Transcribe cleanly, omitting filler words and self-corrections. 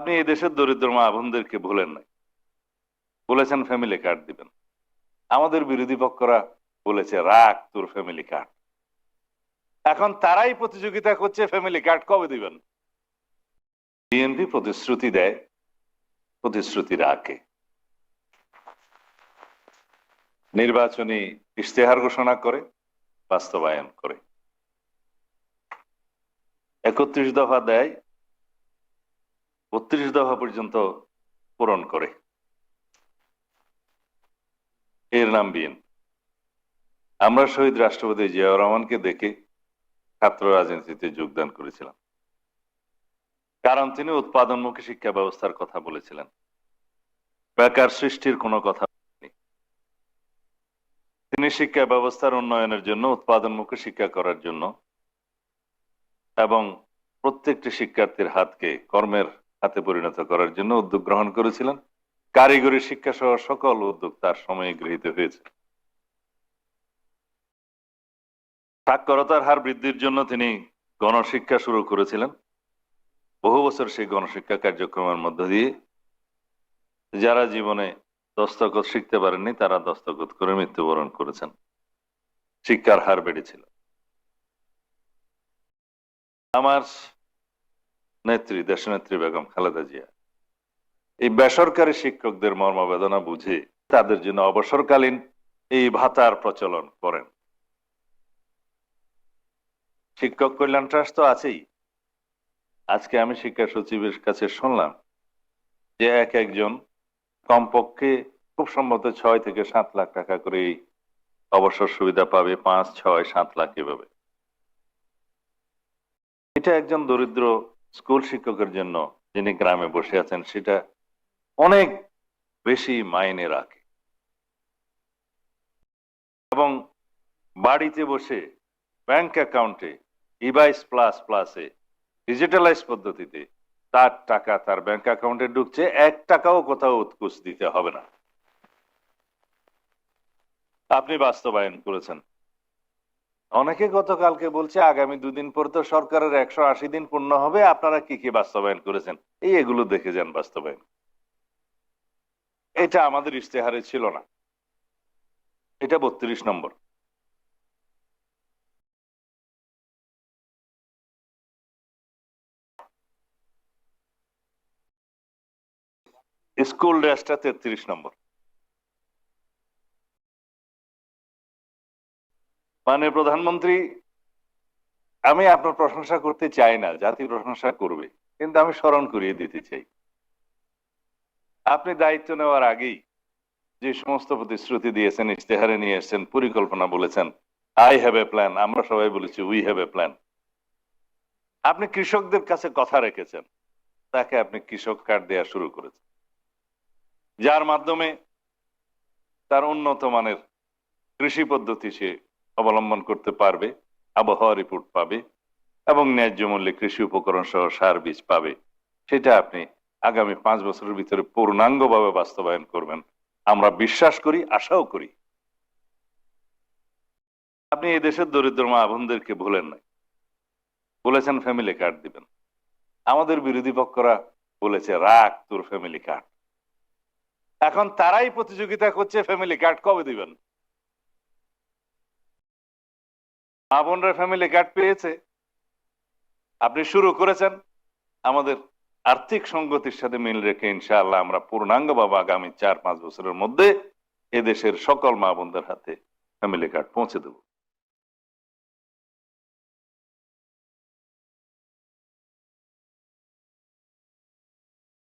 আপনি এই দেশের দরিদ্র মা বোনদেরকে ভুলেন নাই, বলেছেন ফ্যামিলি কার্ড দিবেন। আমাদের বিরোধী পক্ষরা বলেছে রাখ তোর ফ্যামিলি কার্ড। এখন তারাই প্রতিযোগিতা করছে ফ্যামিলি কার্ড কবে দিবেন। বিএনপি প্রতিশ্রুতি দেয়, প্রতিশ্রুতি রাখে, নির্বাচনী ইশতেহার ঘোষণা করে, বাস্তবায়ন করে। 31 দফা দেয়, 32 দফা পর্যন্ত পূরণ করে। এর নাম বিএনপি। আমরা শহীদ রাষ্ট্রপতি জিয়াউর রহমানকে দেখে ছাত্র রাজনীতিতে যোগদান করেছিলাম, কারণ তিনি উৎপাদনমুখী শিক্ষা ব্যবস্থার কথা বলেছিলেন, বেকার সৃষ্টির কোনো কথা বলেননি। তিনি শিক্ষা ব্যবস্থার উন্নয়নের জন্য, উৎপাদনমুখী শিক্ষা করার জন্য এবং প্রত্যেকটি শিক্ষার্থীর হাতকে কর্মের হাতে পরিণত করার জন্য উদ্যোগ গ্রহণ করেছিলেন। কারিগরি শিক্ষা সহ সকল উদ্যোগ তার সময়ে গৃহীত হয়েছে। সাক্ষরতার হার বৃদ্ধির জন্য তিনি গণশিক্ষা শুরু করেছিলেন। বহু বছর সেই গণশিক্ষা কার্যক্রমের মধ্য দিয়ে যারা জীবনে দস্তখত শিখতে পারেননি তারা দস্তখত করে মৃত্যুবরণ করেছেন। শিক্ষার হার বেড়েছিল। আমার নেত্রী, দেশনেত্রী বেগম খালেদা জিয়া এই বেসরকারি শিক্ষকদের মর্মবেদনা বুঝে তাদের জন্য অবসরকালীন এই ভাতার প্রচলন করেন। শিক্ষক কল্যাণ ট্রাস্ট তো আছেই। আজকে আমি শিক্ষা সচিবের কাছে শুনলাম যে একজন কমপক্ষে খুব সম্ভবত 6 থেকে 7 লাখ টাকা করে এই অবসর সুবিধা পাবে। 5, 6, 7 লাখ এভাবে। এটা একজন দরিদ্র স্কুল শিক্ষকের জন্য, যিনি গ্রামে বসে আছেন, সেটা অনেক বেশি মাইনে রাখে। এবং বাড়িতে বসে ব্যাংক অ্যাকাউন্টে ইভাইস প্লাস প্লাসে ডিজিটালাইজ পদ্ধতিতে তার টাকা তার ব্যাংক অ্যাকাউন্টে ঢুকছে। 1 টাকাও কোথাও উৎকুচ দিতে হবে না। আপনি বাস্তবায়ন করেছেন। অনেকে গতকালকে বলছে আগামী 2 দিন পর তো সরকারের 180 দিন পূর্ণ হবে, আপনারা কি কি বাস্তবায়ন করেছেন এগুলো দেখে যান বাস্তবায়ন। এটা আমাদের ইশতেহারে ছিল না। এটা 32 নম্বর। স্কুল ড্রেসটা 33 নম্বর। মানে প্রধানমন্ত্রী, আমি আপনার প্রশংসা করতে চাই না, জাতি প্রশংসা করবে, কিন্তু আমি স্মরণ করিয়ে দিতে চাই, আপনি দায়িত্ব নেওয়ার আগেই যে সমস্ত প্রতিশ্রুতি দিয়েছেন, ইশতেহারে নিয়ে এসেছেন, পরিকল্পনা বলেছেন, আই হ্যাভ এ প্ল্যান, আমরা সবাই বলেছি উই হ্যাভ এ প্ল্যান। আপনি কৃষকদের কাছে কথা রেখেছেন, তাকে আপনি কৃষক কার্ড দেওয়া শুরু করেছেন, যার মাধ্যমে তার উন্নত মানের কৃষি পদ্ধতি সে অবলম্বন করতে পারবে, আবহাওয়া রিপোর্ট পাবে এবং ন্যায্য মূল্যে কৃষি উপকরণ সহ সার বীজ পাবে। সেটা আপনি আগামী 5 বছরের ভিতরে পূর্ণাঙ্গভাবে বাস্তবায়ন করবেন, আমরা বিশ্বাস করি, আশাও করি। আপনি এই দেশের দরিদ্র মা বোনদেরকে ভুলেন নাই, বলেছেন ফ্যামিলি কার্ড দিবেন। আমাদের বিরোধী পক্ষরা বলেছে রাখ তোর ফ্যামিলি কার্ড। এখন তারাই প্রতিযোগিতা করছে ফ্যামিলি কার্ড কবে দিবেন। মা বোনরা ফ্যামিলি কার্ড পেয়েছে, আপনি শুরু করেছেন। আমাদের আর্থিক সংগতির সাথে মিল রেখে ইনশাআল্লাহ আমরা পূর্ণাঙ্গভাবে আগামী 4-5 বছরের মধ্যে এদেশের সকল মা বোনদের হাতে ফ্যামিলি কার্ড পৌঁছে দেব।